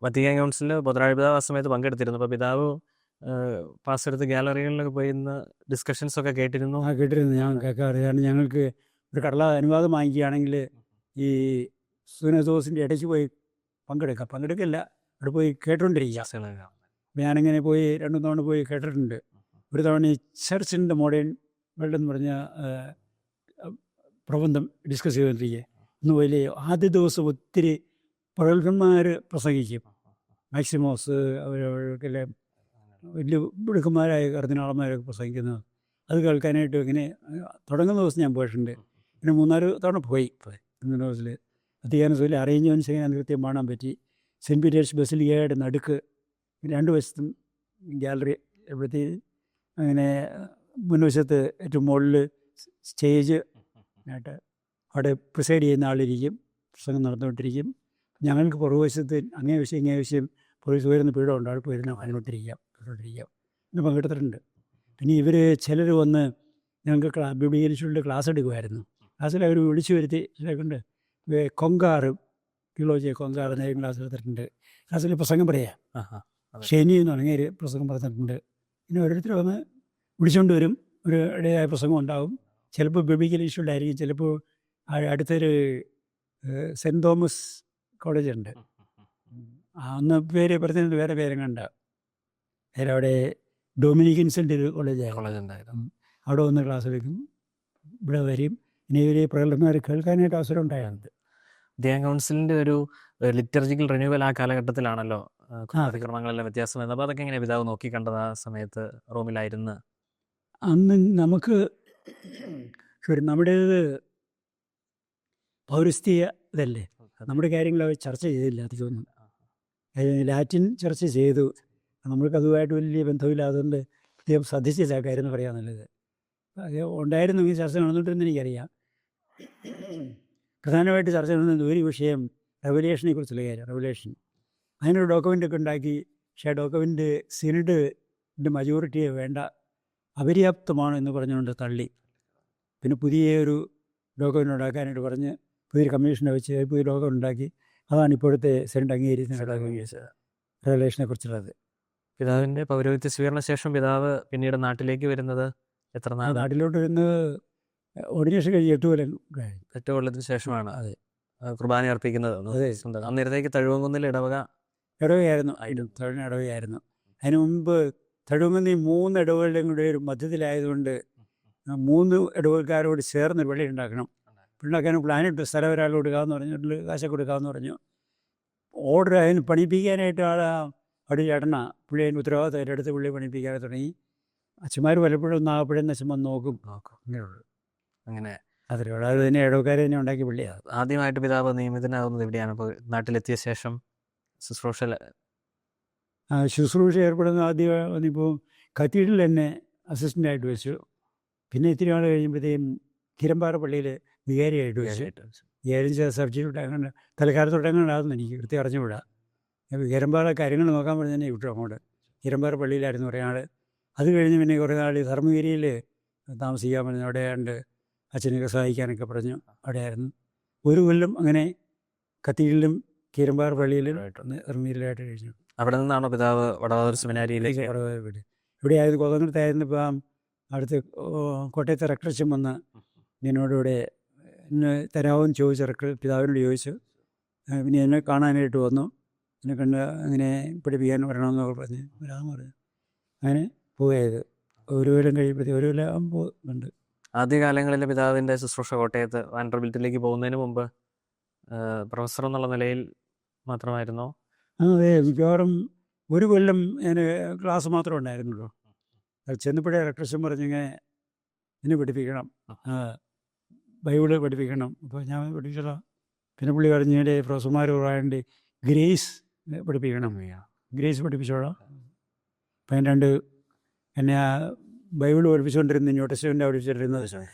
Vatican കൗൺസിലിൽ ബൊദ്രാഴ പിതാവ് ആ സമയത്ത് പങ്കെടുത്തിരുന്നു. അപ്പോൾ പിതാവ് പാസ് എടുത്ത് ഗാലറികളിലൊക്കെ പോയി ഇന്ന് ഡിസ്കഷൻസ് ഒക്കെ കേട്ടിരുന്നു. കേട്ടിരുന്നു. ഞാൻ കേൾക്കാറ്. കാരണം ഞങ്ങൾക്ക് ഒരു അനുവാദം വാങ്ങിക്കുകയാണെങ്കിൽ ഈ സുനദോസിൻ്റെ ഇടയ്ക്ക് പോയി പങ്കെടുക്കില്ല, അവിടെ പോയി കേട്ടുകൊണ്ടിരിക്കുക. ഞാനിങ്ങനെ പോയി 2 തവണ പോയി കേട്ടിട്ടുണ്ട്. ഒരു തവണ ഈ church in the modern world എന്ന് പറഞ്ഞ പ്രബന്ധം ഡിസ്കസ് ചെയ്തുകൊണ്ടിരിക്കുക. ഇന്ന് വലിയ ആദ്യ ദിവസം ഒത്തിരി പ്രഗത്ഭന്മാർ പ്രസംഗിക്കും. മാക്സിമോസ് അവർക്കെല്ലാം വലിയ മിടുക്കന്മാരായ കർദിനാളന്മാരൊക്കെ പ്രസംഗിക്കുന്നത്. അത് കേൾക്കാനായിട്ട് ഇങ്ങനെ തുടങ്ങുന്ന ദിവസം ഞാൻ പോയിട്ടുണ്ട്. പിന്നെ 3-4 തവണ പോയി ദിവസത്തിൽ വത്തിക്കാനത്തിൽ അറേഞ്ച്മെൻറ്റ്സ് ചെയ്യാൻ കൃത്യം കാണാൻ പറ്റി. സെൻറ്റ് പീറ്റേഴ്സ് ബസിലിക്കയുടെ നടുക്ക് 2 വശത്തും ഗാലറി എവിടുത്തെ അങ്ങനെ മുൻവശത്ത് ഏറ്റവും മുകളിൽ സ്റ്റേജ് ആയിട്ട് അവിടെ പ്രിസൈഡ് ചെയ്യുന്ന ആളിരിക്കും, പ്രസംഗം നടന്നുകൊണ്ടിരിക്കും. ഞങ്ങൾക്ക് പുറകുവശത്ത് അങ്ങേ വിഷയം ഇങ്ങേ വിഷയം പോലീസ് ഉയരുന്ന പീഠമുണ്ട്, അവിടെ പോയിരുന്ന അതിനോട്ടിരിക്കാം പിന്നെ പങ്കെടുത്തിട്ടുണ്ട്. പിന്നെ ഇവർ ചിലർ വന്ന് ഞങ്ങൾക്ക് ബിബ്ലിയലിസ്റ്റുകളുടെ ക്ലാസ് എടുക്കുമായിരുന്നു. ക്ലാസ്സിൽ അവർ വിളിച്ചു വരുത്തി കൊണ്ട് കൊങ്കാറ് തിയോളജി കൊങ്കാറ് നേരം ക്ലാസ് എടുത്തിട്ടുണ്ട്. ക്ലാസ്സിൽ പ്രസംഗം പറയാം, ഷെനി എന്ന് പറഞ്ഞ പ്രസംഗം പറഞ്ഞിട്ടുണ്ട്. പിന്നെ ഓരോരുത്തർ വന്ന് വിളിച്ചുകൊണ്ട് വരും, ഒരു ഇടയായ പ്രസംഗം ഉണ്ടാവും. ചിലപ്പോൾ ബിബ്ലിയലിസ്റ്റുകളായിരിക്കും, ചിലപ്പോൾ അടുത്തൊരു സെൻറ്റ് തോമസ് കോളേജുണ്ട്, അന്ന് പേര് പറഞ്ഞത് വേറെ പേരും കണ്ട അവിടെ ഡൊമിനിക്കൻസിൻ്റെ ഒരു കോളേജായിരുന്നു. അവിടെ വന്ന് ക്ലാസ് എടുക്കും, ഇവിടെ വരും. ഇനി ഇവർ പ്രഗത്ഭന്മാർ കേൾക്കാനായിട്ട് അവസരം ഉണ്ടായത്. വത്തിക്കാൻ കൗൺസിലിൻ്റെ ഒരു ലിറ്റർജിക്കൽ റിന്യൂവൽ ആ കാലഘട്ടത്തിലാണല്ലോ അതിക്രമങ്ങളെല്ലാം വ്യത്യാസം വരുന്നത്. അപ്പോൾ അതൊക്കെ എങ്ങനെ പിതാവ് നോക്കിക്കണ്ടത് ആ സമയത്ത് റോമിലായിരുന്നു? അന്ന് നമുക്ക് നമ്മുടേത് പൗരസ്ത്യ ഇതല്ലേ, നമ്മുടെ കാര്യങ്ങൾ അവർ ചർച്ച ചെയ്തില്ല അധികമൊന്നും. ലാറ്റിൻ ചർച്ച ചെയ്തു, നമ്മൾക്ക് അതുമായിട്ട് വലിയ ബന്ധമില്ലാത്തതുകൊണ്ട് അധികം ശ്രദ്ധിച്ചില്ല കാര്യം എന്ന് പറയാൻ നല്ലത്. അത് ഉണ്ടായിരുന്നെങ്കിൽ ചർച്ച നടന്നിട്ടെന്ന് എനിക്കറിയാം. പ്രധാനമായിട്ട് ചർച്ച നടന്നത് ഒരു വിഷയം റെവലേഷനെ കുറിച്ചുള്ള കാര്യം. റെവലേഷൻ അതിനൊരു ഡോക്യുമെൻ്റൊക്കെ ഉണ്ടാക്കി, പക്ഷേ ആ ഡോക്യുമെൻ്റ് സിനഡിൻ്റെ മജോറിറ്റിയെ വേണ്ട, അപര്യാപ്തമാണ് എന്ന് പറഞ്ഞുകൊണ്ട് തള്ളി. പിന്നെ പുതിയ ഒരു ഡോക്യുമെൻ്റ് ഉണ്ടാക്കാനായിട്ട് പറഞ്ഞ് പുതിയൊരു കമ്മീഷനെ വെച്ച് പുതിയ ഡോക്യുമെൻ്റ് ഉണ്ടാക്കി. അതാണ് ഇപ്പോഴത്തെ സിനഡ് അംഗീകരിക്കുന്ന റെവലേഷനെ കുറിച്ചുള്ളത്. പിതാവിൻ്റെ പൗരോഹിത്യ സ്വീകരണ ശേഷം പിതാവ് പിന്നീട് നാട്ടിലേക്ക് വരുന്നത് എത്ര നാൾ? നാട്ടിലോട്ട് വരുന്നത് ഓർഡിനേഷൻ കഴിഞ്ഞ് 8 കൊല്ലത്തിന് ശേഷമാണ്. അതെ, കുർബാന അർപ്പിക്കുന്നത്. അന്നേരത്തേക്ക് തഴുവങ്കുന്നിൽ ഇടവകയായിരുന്നു. ഇടവകയായിരുന്നു. അതിന് മുമ്പ് തഴുവങ്കുന്നി 3 ഇടവകളുടെയും കൂടെ ഒരു മധ്യത്തിലായതുകൊണ്ട് 3 ഇടവകക്കാരോട് ചേർന്ന് പള്ളി ഉണ്ടാക്കണം. ഉണ്ടാക്കാനും പ്ലാനിട്ട് സ്ഥലം ഒരാൾ കൊടുക്കാമെന്ന് പറഞ്ഞിട്ട് കാശൊക്കെ കൊടുക്കാമെന്ന് പറഞ്ഞു. ഓർഡർ അതിന് പണിപ്പിക്കാനായിട്ട് അവിടെ ചേട്ടനാ പുള്ളി അതിന് ഉത്തരവാദിത്തം ഏറ്റെടുത്ത് പുള്ളി പണിപ്പിക്കാൻ തുടങ്ങി. അച്ഛന്മാർ പലപ്പോഴും ഒന്ന് ആകപ്പോഴും അച്ഛൻ വന്ന് നോക്കും. അങ്ങനെയുള്ളൂ. അങ്ങനെ അതിലുള്ള അത് തന്നെ ഇടവക്കാരെ തന്നെ ഉണ്ടാക്കി പുള്ളിയാണ്. ആദ്യമായിട്ട് പിതാവ് നിയമിതനാകുന്നത് എവിടെയാണ്? ഇപ്പോൾ നാട്ടിലെത്തിയ ശേഷം ശുശ്രൂഷ ഏർപ്പെടുന്ന ആദ്യം ഇപ്പോൾ കത്തീഡ്രലിൽ തന്നെ അസിസ്റ്റൻ്റായിട്ട് വെച്ചു. പിന്നെ ഇത്തിരി നാൾ കഴിയുമ്പോഴത്തേക്കും കിരമ്പാറ പള്ളിയിൽ വികാരിയായിട്ട് വെച്ചു. വികാരി സബ്ജക്റ്റ് അങ്ങനെ തലക്കാലത്തോട്ട് എങ്ങനെയാണെന്ന് എനിക്ക് കൃത്യം അറിഞ്ഞുകൂടാ. കിരമ്പാറ കാര്യങ്ങൾ നോക്കാൻ പറഞ്ഞ് തന്നെ വിട്ടു അങ്ങോട്ട്. കിരമ്പാറ പള്ളിയിലായിരുന്നു കുറേ നാൾ. അത് കഴിഞ്ഞ് പിന്നെ കുറേ നാൾ ധർമ്മഗിരിയിൽ താമസിക്കാൻ പറഞ്ഞു. അവിടെ ഉണ്ട് അച്ഛനൊക്കെ സഹായിക്കാനൊക്കെ പറഞ്ഞു. അവിടെയായിരുന്നു 1 കൊല്ലം. അങ്ങനെ കത്തീഡ്രലിലും കിരമ്പാറ പള്ളിയിലും ധർമ്മഗിരിയിലായിട്ട് കഴിഞ്ഞു. അവിടെ നിന്നാണോ പിതാവ് വടവാതൂർ സെമിനാരിയിലേക്ക്? ഇവിടെ ആയത് കോതമംഗലത്തായിരുന്നു. ഇപ്പം അടുത്ത് കോട്ടയത്തെ റെക്ടറച്ചൻ വന്ന് എന്നോടിവിടെ എന്നെ തരാമെന്ന് ചോദിച്ചു. പിതാവിനോട് ചോദിച്ചു. പിന്നെ എന്നെ കാണാനായിട്ട് വന്നു. എന്നെ കണ്ട് അങ്ങനെ പഠിപ്പിക്കാൻ വരണമെന്നൊക്കെ പറഞ്ഞ് വരാമെന്ന് പറഞ്ഞു. അങ്ങനെ പോയത് 1 കൊല്ലം കഴിയുമ്പോഴത്തേക്ക് 1 കൊല്ലം ആകുമ്പോൾ ഉണ്ട്. ആദ്യകാലങ്ങളിൽ പിതാവിൻ്റെ ശുശ്രൂഷ കോട്ടയത്ത് വാൻഡർബിൽറ്റിലേക്ക് പോകുന്നതിന് മുമ്പ് പ്രൊഫസർ എന്നുള്ള നിലയിൽ മാത്രമായിരുന്നോ? അതെ, മിക്കവാറും 1 കൊല്ലം ഞാൻ ക്ലാസ് മാത്രമേ ഉണ്ടായിരുന്നുള്ളൂ. അത് ചെന്നപ്പോഴേ ഇലക്ട്രീഷ്യൻ പറഞ്ഞിങ്ങനെ എന്നെ പഠിപ്പിക്കണം, ബൈബിള് പഠിപ്പിക്കണം. അപ്പോൾ ഞാൻ പഠിപ്പിച്ചോളാം. പിന്നെ പുള്ളി പറഞ്ഞിട്ട് പ്രൊഫസർമാർ പറയാണ്ട് ഗ്രേസ് പഠിപ്പിക്കണം, ഗ്രേസ് പഠിപ്പിച്ചോളാം. അപ്പം ഞാൻ എന്നെ ബൈബിൾ പഠിപ്പിച്ചുകൊണ്ടിരുന്നു. ന്യൂ ടെസ്റ്റ്മെൻ്റ് പഠിപ്പിച്ചിട്ടിരുന്നത്.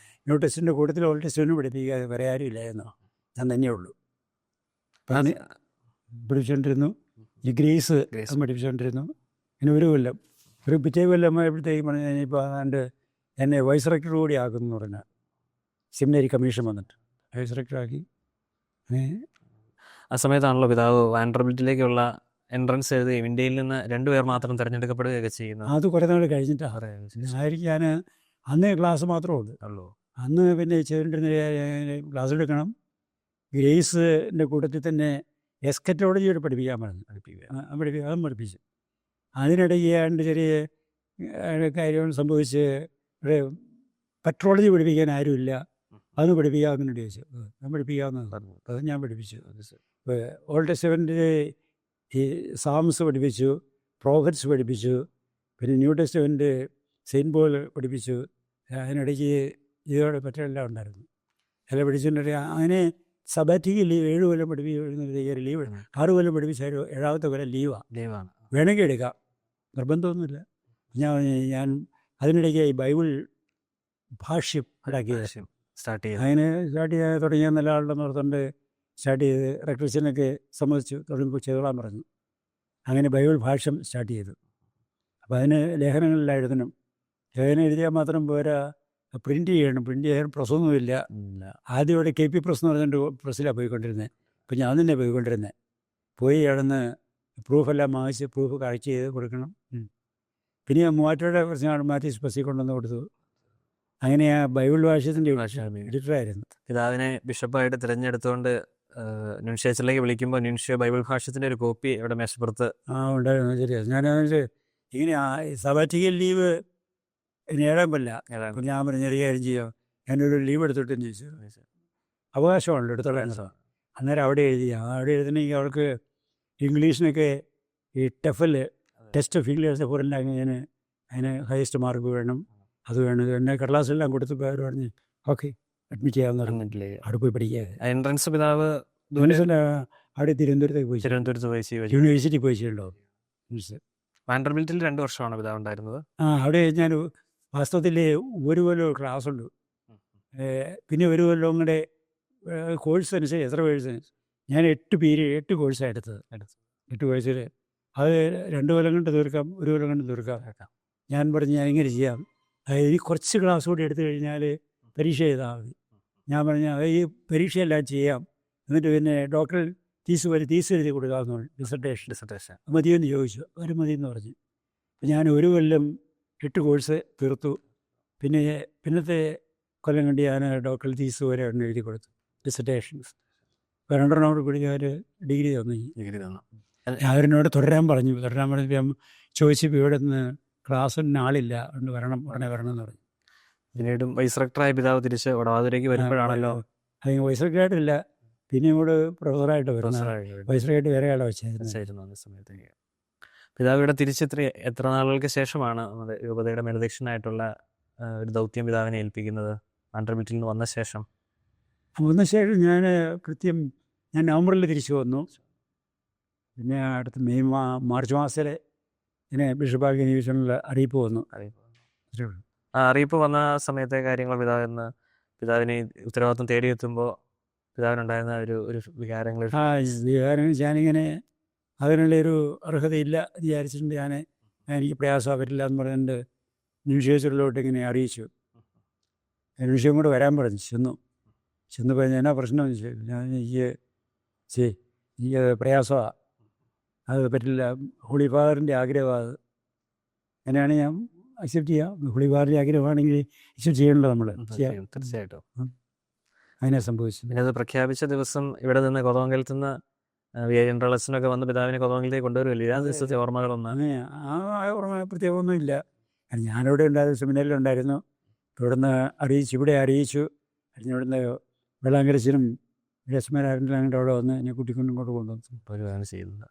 ന്യൂ ടെസ്റ്റിൻ്റെ കൂട്ടത്തിൽ ഓൾഡ് ടെസ്റ്റ്മെൻറ്റ് പഠിപ്പിക്കാതെ വേറെ ആരും ഇല്ലായിരുന്നു, ഞാൻ തന്നെയുള്ളൂ. അപ്പം അത് പഠിപ്പിച്ചുകൊണ്ടിരുന്നു. ഈ ഗ്രേസ് പഠിപ്പിച്ചുകൊണ്ടിരുന്നു. പിന്നെ 1 കൊല്ലം പിറ്റേ കൊല്ലം എപ്പോഴത്തേക്കും പറഞ്ഞു കഴിഞ്ഞപ്പോൾ എന്നെ വൈസ് റെക്ടർ കൂടി ആക്കുമെന്ന് പറഞ്ഞാൽ സെമിനറി കമ്മീഷൻ വന്നിട്ട് വൈസ് റെക്ടറാക്കി. ആ സമയത്താണല്ലോ പിതാവ് വാൻഡർബിൽറ്റിലേക്കുള്ള എൻട്രൻസ് എഴുതുകയും ഇന്ത്യയിൽ നിന്ന് 2 പേർ മാത്രം തിരഞ്ഞെടുക്കപ്പെടുകയൊക്കെ ചെയ്യുന്നത്? അത് കുറേ നാൾ കഴിഞ്ഞിട്ടാണ്. ആയിരിക്കും. ഞാൻ അന്ന് ക്ലാസ് മാത്രമേ ഉള്ളൂ. ഉള്ളൂ. അന്ന് പിന്നെ ചെയ്തുകൊണ്ടിരുന്ന ക്ലാസ് എടുക്കണം. ഗ്രേസിൻ്റെ കൂട്ടത്തിൽ തന്നെ എസ്കറ്റോളജിയോട് പഠിപ്പിക്കാൻ പറഞ്ഞു. അതും പഠിപ്പിച്ചു. അതിനിടയ്ക്ക് ഏതാണ്ട് ചെറിയ കാര്യം സംഭവിച്ച് ഇവിടെ പെട്രോളജി പഠിപ്പിക്കാൻ ആരുമില്ല, അതൊന്ന് പഠിപ്പിക്കാമെന്നു ചോദിച്ചു. ഞാൻ പഠിപ്പിക്കാമെന്ന് പറഞ്ഞു. അത് ഞാൻ പഠിപ്പിച്ചു. ഓൾഡ് ടെസ്റ്റ്മെൻറ്റിൽ ഈ സാംസ് പഠിപ്പിച്ചു, പ്രോഫറ്റ്സ് പഠിപ്പിച്ചു, പിന്നെ ന്യൂ ടെസ്റ്റ്മെൻറ്റ് സെയിൻറ്റ് പോൾ പഠിപ്പിച്ചു. അതിനിടയ്ക്ക് ഇതോടെ മറ്റെല്ലാം ഉണ്ടായിരുന്നു. എല്ലാം പഠിച്ചിട്ടുണ്ടെങ്കിൽ അങ്ങനെ സബാറ്റിക്കൽ ലീവ് 7 കൊല്ലം പഠിപ്പിക്കുന്ന ലീവ് 6 കൊല്ലം പഠിപ്പിച്ച 7ാമത്തെ കൊല്ലം ലീവാണ്. വേണമെങ്കിൽ എടുക്കാം, നിർബന്ധമൊന്നുമില്ല. ഞാൻ അതിനിടയ്ക്ക് ഈ ബൈബിൾ ഭാഷ്യം സ്റ്റാർട്ട് ചെയ്യാൻ തുടങ്ങിയ നല്ല ആളുടെ നിർത്തുകൊണ്ട് സ്റ്റാർട്ട് ചെയ്ത് ഇലക്ട്രീഷ്യനൊക്കെ സമ്മതിച്ചു, തുടങ്ങുമ്പോൾ ചെയ്തോളാൻ പറഞ്ഞു. അങ്ങനെ ബൈബിൾ ഭാഷ്യം സ്റ്റാർട്ട് ചെയ്തു. അപ്പോൾ അതിന് ലേഖനങ്ങളെല്ലാം എഴുതണം. ലേഖനം എഴുതിയാൽ മാത്രം പോരാ, പ്രിൻ്റ് ചെയ്യണം. പ്രിൻ്റ് ചെയ്യാൻ പ്രസ്സൊന്നുമില്ല. ആദ്യം ഇവിടെ KP പ്രസ് എന്ന് പറഞ്ഞിട്ട് പ്രസ്സിലാണ് പോയിക്കൊണ്ടിരുന്നത്. അപ്പം ഞാൻ തന്നെ പോയിക്കൊണ്ടിരുന്നത്. പോയി അവിടുന്ന് പ്രൂഫെല്ലാം വാങ്ങിച്ച് പ്രൂഫ് കളക്ട് ചെയ്ത് കൊടുക്കണം. പിന്നെ മൂവാറ്റുപുഴ കുറച്ച് മാറ്റി ബസ്സിൽ കൊണ്ടുവന്ന് കൊടുത്തു. അങ്ങനെ ആ ബൈബിൾ ഭാഷ്യത്തിൻ്റെ എഡിറ്ററായിരുന്നു. പിതാവിനെ ബിഷപ്പായിട്ട് തിരഞ്ഞെടുത്തുകൊണ്ട് ന്യൂൻഷ്യേച്ചിലേക്ക് വിളിക്കുമ്പോൾ ന്യൂൻഷ്യ ബൈബിൾ ഭാഷ്യത്തിൻ്റെ ഒരു കോപ്പി അവിടെ മേശപ്പുറത്ത് ഉണ്ടായിരുന്നു. ശരിയാണ്. ഞാൻ ഇങ്ങനെ സബാറ്റിക്കൽ ലീവ് നേടാൻ പറ്റില്ല. ഞാൻ പറഞ്ഞു ചെറിയ കാര്യം ചെയ്യാം, ഞാനൊരു ലീവ് എടുത്തിട്ടെന്ന് ചോദിച്ചു. അവകാശമാണല്ലോ, എടുത്തോളാം. അന്നേരം അവിടെ എഴുതണമെങ്കിൽ അവർക്ക് ഇംഗ്ലീഷിനൊക്കെ ഈ TEFL ടെസ്റ്റ് ഓഫ് ഇംഗ്ലീഷ് ഫോറിനാണ്, അതിന് ഹയസ്റ്റ് മാർക്ക് വേണം, അത് വേണം. എന്നെ കടലാസെല്ലാം കൊടുത്തപ്പോൾ അവർ പറഞ്ഞ് ഓക്കെ അഡ്മിറ്റ് ചെയ്യാമെന്ന് പറഞ്ഞിട്ടില്ലേ, അവിടെ പോയി പഠിക്കുക. എൻട്രൻസ് പിതാവ് അവിടെ തിരുവനന്തപുരത്ത് പോയി യൂണിവേഴ്സിറ്റി പോയി ചെയ്യണ്ടോ. വാൻഡർബിൽറ്റിൽ 2 വർഷമാണ് പിതാവ് ഉണ്ടായിരുന്നത്. അവിടെ ഞാൻ വാസ്തവത്തിൽ 1 കൊല്ലം ക്ലാസ് ഉണ്ട്, പിന്നെ 1 കൊല്ലം കൂടെ കോഴ്സ് അനുസരിച്ച് എത്ര കോഴ്സ് ഞാൻ 8 കോഴ്സാണ് എടുത്തത്. 8 കോഴ്സിൽ അത് 2 കൊല്ലം കൊണ്ട് തീർക്കാം, 1 കൊല്ലം കൊണ്ട് തീർക്കാം. ഞാൻ പറഞ്ഞു ഞാൻ ഇങ്ങനെ ചെയ്യാം, ഈ കുറച്ച് ക്ലാസ് കൂടി എടുത്തു കഴിഞ്ഞാൽ പരീക്ഷ എഴുതാൽ മതി. ഞാൻ പറഞ്ഞു ഈ പരീക്ഷയെല്ലാം ചെയ്യാം, എന്നിട്ട് പിന്നെ ഡോക്ടർ തീസ് എഴുതി കൊടുക്കാമെന്ന് പറഞ്ഞു. ഡിസർട്ടേഷൻ മതിയെന്ന് ചോദിച്ചു. അവർ മതിയെന്ന് പറഞ്ഞു. ഞാൻ 1 കൊല്ലം 8 കോഴ്സ് തീർത്തു. പിന്നത്തെ കൊല്ലം കണ്ട് ഞാൻ ഡോക്ടർ തീസ് വരെ എഴുതി കൊടുത്തു, ഡിസർട്ടേഷൻസ്. 2 കൂടി ഞാൻ ഡിഗ്രി തന്നു. അവരെന്നോട് തുടരാൻ പറഞ്ഞപ്പോൾ ചോദിച്ചപ്പോൾ ഇവിടെ നിന്ന് ക്ലാസ്സിന് ആളില്ല, അതുകൊണ്ട് ഉടനെ വരണം എന്ന് പറഞ്ഞു. പിന്നീടും വൈസ് റെക്ടറായ പിതാവ് തിരിച്ച് വടവാതൂരേക്ക് വരുമ്പോഴാണല്ലോ. അല്ലെങ്കിൽ വൈസ് റെക്ടറായിട്ടില്ല, പിന്നെ ഇങ്ങോട്ട് പ്രൊഫസറായിട്ട് വരുന്നത്. വൈസ് റെക്ടറായിട്ട് വേറെ ആളെ വെച്ചായിരുന്നു സമയത്തേക്ക്. പിതാവ് ഇവിടെ എത്ര നാളുകൾക്ക് ശേഷമാണ് നമ്മുടെ രൂപതയുടെ മേലധ്യക്ഷനായിട്ടുള്ള ഒരു ദൗത്യം പിതാവിനെ ഏൽപ്പിക്കുന്നത്? വാൻഡർബിൽറ്റിൽ നിന്ന് വന്ന ശേഷം ഞാൻ നവംബറിൽ തിരിച്ചു വന്നു. പിന്നെ അടുത്ത മാർച്ച് മാസത്തിൽ ഇങ്ങനെ ബിഷപ്പാക്കി ഡിവിഷനിൽ അറിയിപ്പ് വന്നു. അറിയിപ്പ് വന്ന സമയത്തെ കാര്യങ്ങൾ പിതാവിനെ ഉത്തരവാദിത്വം തേടിയെത്തുമ്പോൾ പിതാവിനുണ്ടായിരുന്ന ഒരു വികാരങ്ങൾ ഞാനിങ്ങനെ അതിനുള്ളൊരു അർഹതയില്ല വിചാരിച്ചിട്ടുണ്ട്. എനിക്ക് പ്രയാസം പറ്റില്ല എന്ന് പറഞ്ഞിട്ട് ന്യൂഷ്യേഴ്സിലോട്ട് ഇങ്ങനെ അറിയിച്ചു. ന്യൂഷ്യം കൂടെ വരാൻ പറഞ്ഞു. ചെന്നപ്പോൾ എന്നാ പ്രശ്നം ചോദിച്ചു. ഞാൻ എനിക്ക് പ്രയാസമാണ്, അത് പറ്റില്ല, ഹോളി ഫാദറിൻ്റെ ആഗ്രഹമാണ്. അങ്ങനെയാണ് ഞാൻ അക്സെപ്റ്റ് ചെയ്യാം. ഹോളി ഫാദറിൻ്റെ ആഗ്രഹമാണെങ്കിൽ അക്സെപ്റ്റ് ചെയ്യണല്ലോ നമ്മൾ. തീർച്ചയായിട്ടും അങ്ങനെ സംഭവിച്ചു. പിന്നെ അത് പ്രഖ്യാപിച്ച ദിവസം ഇവിടെ നിന്ന് കൊതമംഗലത്ത് നിന്ന് ജനറലസിനൊക്കെ വന്ന് പിതാവിനെ കൊതമംഗലത്തേക്ക് കൊണ്ടുവരുമല്ലോ. ആ ദിവസത്തെ ഓർമ്മകളൊന്നും ഓർമ്മ പ്രത്യേകമൊന്നും ഇല്ല. ഞാനിവിടെ ഉണ്ടായിരുന്നു, സെമിനാറിലുണ്ടായിരുന്നു. ഇവിടുന്ന് ഇവിടെ അറിയിച്ചു. ഇവിടുന്ന് വെള്ളാങ്കരച്ചിനും രശ്മരാജൻ്റെ അവിടെ വന്ന് എന്നെ കുട്ടിക്കൊണ്ടിങ്ങോട്ട് കൊണ്ടുവന്നു. ചെയ്യുന്നത്.